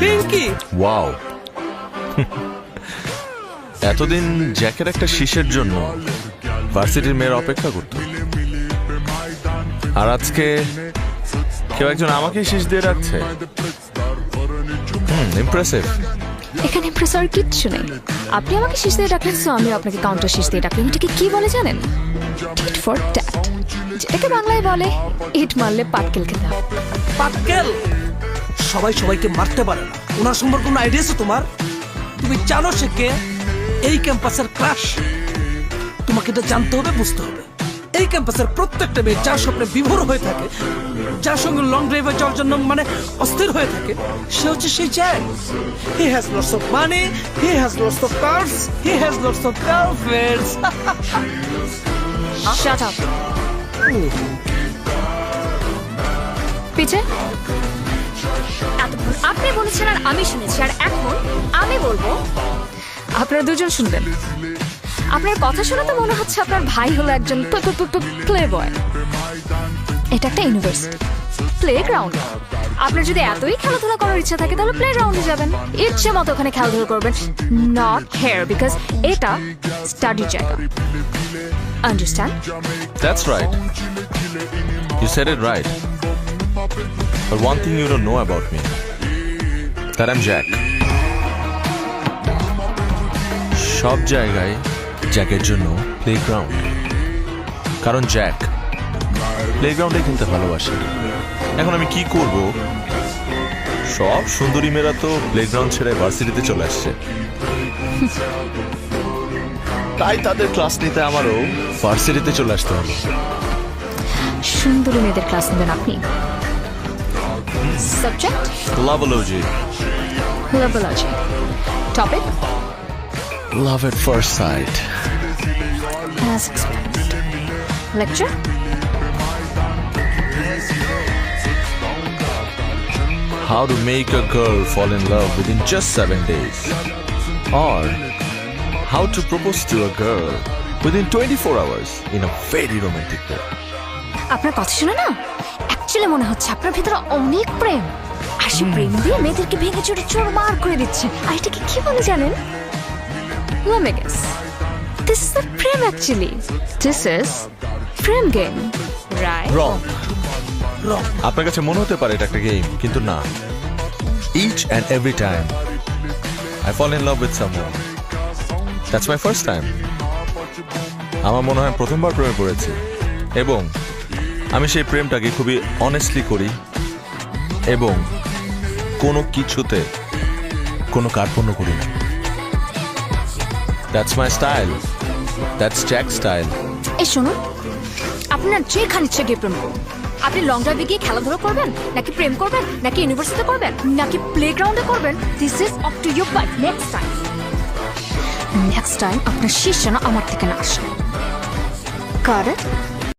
Pinki. Wow, এতদিন জ্যাকের একটা শীষের জন্য ভার্সিটির মেয়ের অপেক্ষা করত, আর আজকে কেউ একজন আমাকে শীষ দিয়ে রাখছে। ইমপ্রেসিভ। এখানে ইমপ্রেসর কিচ্ছু নেই। আপনি আমাকে শীষ দিয়ে ডাকলেন, সো আমি আপনাকে কাউন্টার শীষ দিয়ে ডাকলাম। এটাকে কি বলে জানেন? টিট ফর ট্যাট, যেটাকে বাংলায় বলে ইট মারলে পাটকেল খেতে হবে। পাটকেল? সবাই সবাইকে মারতে পারে না। ওনার সম্পর্কে কোনো আইডিয়া আছে তোমার? তুমি জানো সে কে? এই ক্যাম্পাসের ক্রাশ। তোমাকে এটা জানতে হবে, বুঝতে হবে। এই ক্যাম্পাসের প্রত্যেকটা মেয়ে যার স্বপ্নে বিভোর হয়ে থাকে, যার সঙ্গে লং ড্রাইভে যাওয়ার জন্য মানে অস্থির হয়ে থাকে, সে হচ্ছে সেই Jack. He has lots of money, he has lots of cars, he has lots of girlfriends. Shut up. পিছে এতক্ষণ আপনি বলেছেন আর আমি শুনেছি, আর এখন আমি বলবো, আপনারা দুজন শুনবেন। আপনার কথা শুনে তো মনে হচ্ছে আপনার ভাই হলো একজন প্লে বয়। এটা একটা ইউনিভার্সিটি, প্লে গ্রাউন্ড। আপনার যদি এতই খেলাধুলা করার ইচ্ছা থাকে তাহলে প্লে গ্রাউন্ডে যাবেন, ইচ্ছে মতো ওখানে খেলাধুলা করবেন, নট হেয়ার, বিকজ এটা স্টাডির জায়গা। Understand? That's right. You said it right. But one thing you don't know about me, that I'm Jack. সব জায়গায় জ্যাকের জন্য প্লেগ্রাউন্ড, কারণ জ্যাক প্লেগ্রাউন্ডে খেলতে ভালোবাসে। এখন আমি কি করব? সব সুন্দরী মেয়েরা তো প্লেগ্রাউন্ড ছেড়ে ভার্সিটিতে চলে আসছে, তাই তাদের ক্লাস নিতে আমারও ভার্সিটিতে চলে আসতে হবে। সুন্দরী মেয়েদের ক্লাস নেবেন আপনি? Subject loveology. Loveology. Topic love at first sight. as expected. Lecture How to make a girl fall in love within just 7 days, or how to propose to a girl within 24 hours in a very romantic way. আপনার কথা শুনে না actually মনে হচ্ছে আপনার ভিতরে অনেক প্রেম, আর সে প্রেম দিয়ে মেয়েদেরকে ভেঙে চুরে চোরমার করে দিচ্ছে। আর এটাকে কি বলে জানেন? Let me guess. This is not prem actually. This is frame game. Right? Wrong. আপনার কাছে মনে হতে পারে এটা একটা গেম, কিন্তু না। Each and every time I fall in love with someone, that's my first time. আমার মনে হয় প্রথমবার প্রেমে পড়েছি, এবং আমি সেই প্রেমটাকে খুবই অনেস্টলি করি, এবং কোনো কিছুতে কোনো কার্পণ্য করি না। That's my style. That's Jack's style. এই শুনুন, আপনার যেখানে ইচ্ছে গিয়ে প্রেম করুন। আপনি লং ড্রাইভে গিয়ে খেলাধুলা করবেন, নাকি প্রেম করবেন, নাকি ইউনিভার্সিটিতে করবেন, নাকি প্লেগ্রাউন্ডে করবেন, this is up to you. But next time আপনার শীষ যেন আমার থেকে না আসে। কারেক্ট?